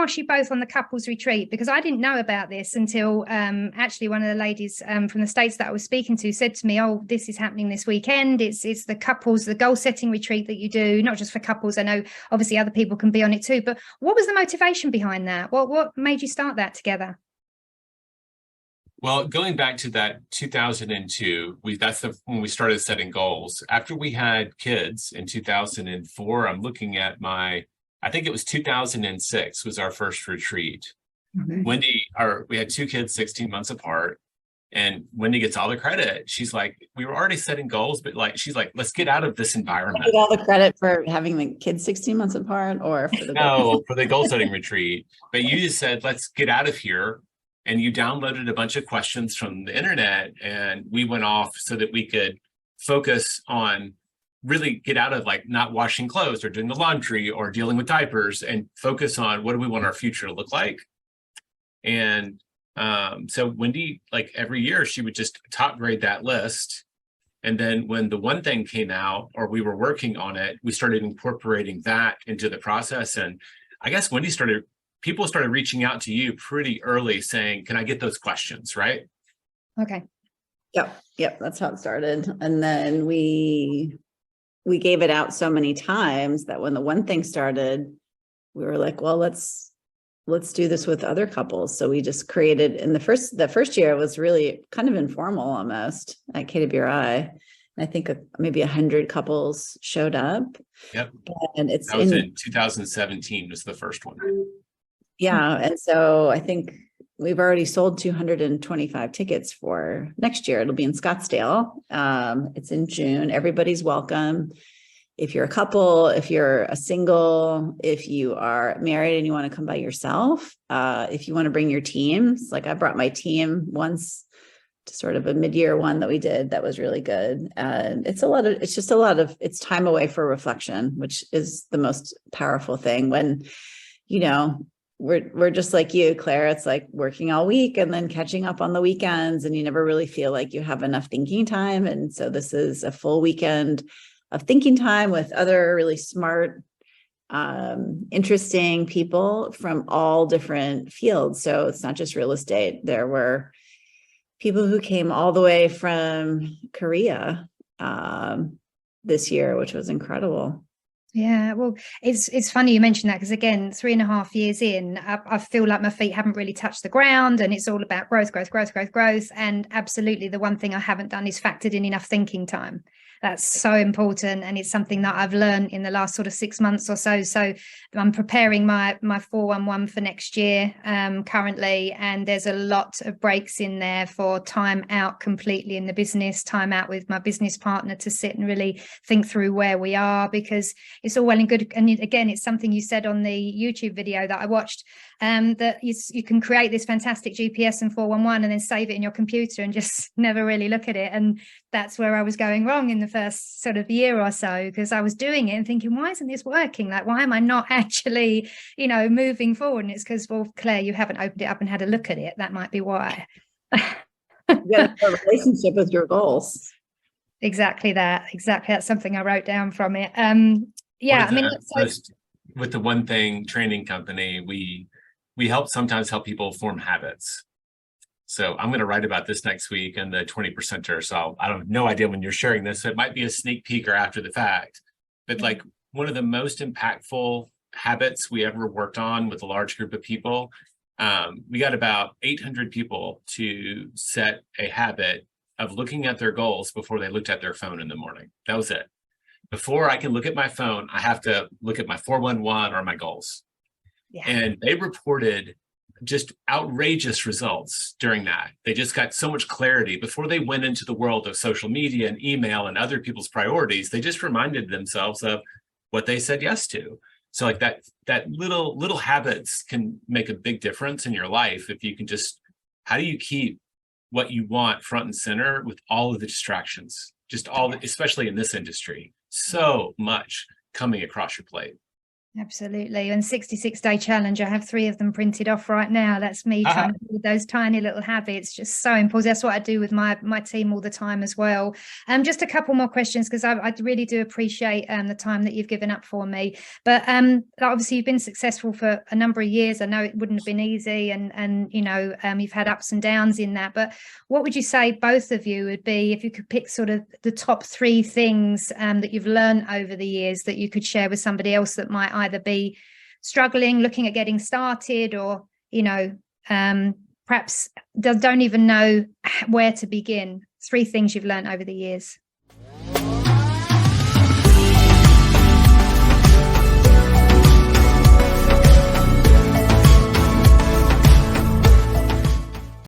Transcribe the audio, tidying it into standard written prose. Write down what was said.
ask you both on the couples retreat, because I didn't know about this until actually one of the ladies from the States that I was speaking to said to me, oh, this is happening this weekend. It's the couples, the goal setting retreat that you do, not just for couples. I know obviously other people can be on it too, but what was the motivation behind that? What made you start that together? Well, going back to that 2002, when we started setting goals. After we had kids in 2004, I'm looking at I think it was 2006 was our first retreat. Mm-hmm. We had two kids 16 months apart, and Wendy gets all the credit. She's like, we were already setting goals, but she's like, let's get out of this environment. Get all the credit for having the kids 16 months apart, or for the for the goal setting retreat. But you just said, let's get out of here. And you downloaded a bunch of questions from the internet, and we went off so that we could focus on really get out of not washing clothes or doing the laundry or dealing with diapers, and focus on what do we want our future to look like. And so Wendy, every year, she would just top grade that list. And then when the one thing came out, or we were working on it, we started incorporating that into the process. And I guess people started reaching out to you pretty early saying, can I get those questions, right? Okay. Yep. That's how it started. And then we gave it out so many times that when the one thing started, we were like, well, let's do this with other couples. So we just created, and the first year was really kind of informal almost at KWRI. I think maybe 100 couples showed up. Yep. And that was in 2017 was the first one. Yeah. And so I think we've already sold 225 tickets for next year. It'll be in Scottsdale. It's in June. Everybody's welcome. If you're a couple, if you're a single, if you are married and you want to come by yourself, if you want to bring your teams, I brought my team once to sort of a mid-year one that we did that was really good. And it's it's time away for reflection, which is the most powerful thing when, we're just like you, Claire. It's like working all week and then catching up on the weekends, and you never really feel like you have enough thinking time. And so this is a full weekend of thinking time with other really smart, interesting people from all different fields. So it's not just real estate. There were people who came all the way from Korea this year, which was incredible. Yeah, well, it's funny you mentioned that, because again, 3.5 years in, I feel like my feet haven't really touched the ground, and it's all about growth. And absolutely, the one thing I haven't done is factored in enough thinking time. That's so important, and it's something that I've learned in the last sort of 6 months or so. So I'm preparing my 411 for next year currently, and there's a lot of breaks in there for time out completely in the business, time out with my business partner to sit and really think through where we are, because it's all well and good. And again, it's something you said on the YouTube video that I watched, that you can create this fantastic GPS and 411 and then save it in your computer and just never really look at it. And that's where I was going wrong in the first sort of year or so, because I was doing it and thinking, why isn't this working? Why am I not actually, moving forward? And it's because, well, Claire, you haven't opened it up and had a look at it. That might be why. You got a relationship with your goals. Exactly that. That's something I wrote down from it. With the One Thing training company, we sometimes help people form habits. So I'm going to write about this next week in the 20%er. So I have no idea when you're sharing this. So it might be a sneak peek or after the fact. But one of the most impactful habits we ever worked on with a large group of people, we got about 800 people to set a habit of looking at their goals before they looked at their phone in the morning. That was it. Before I can look at my phone, I have to look at my 411 or my goals. Yeah. And they reported just outrageous results during that. They just got so much clarity before they went into the world of social media and email and other people's priorities. They just reminded themselves of what they said yes to. So that little habits can make a big difference in your life. If you can how do you keep what you want front and center with all of the distractions, especially in this industry, so much coming across your plate. Absolutely. And 66-day challenge, I have 3 of them printed off right now. That's me trying to build those tiny little habits, just so important. That's what I do with my team all the time as well. Just a couple more questions, because I really do appreciate the time that you've given up for me. But obviously you've been successful for a number of years. I know it wouldn't have been easy, and you know, you've had ups and downs in that. But what would you say both of you would be, if you could pick sort of the top 3 things that you've learned over the years that you could share with somebody else that might either be struggling, looking at getting started, or, you know, perhaps don't even know where to begin? 3 things you've learned over the years.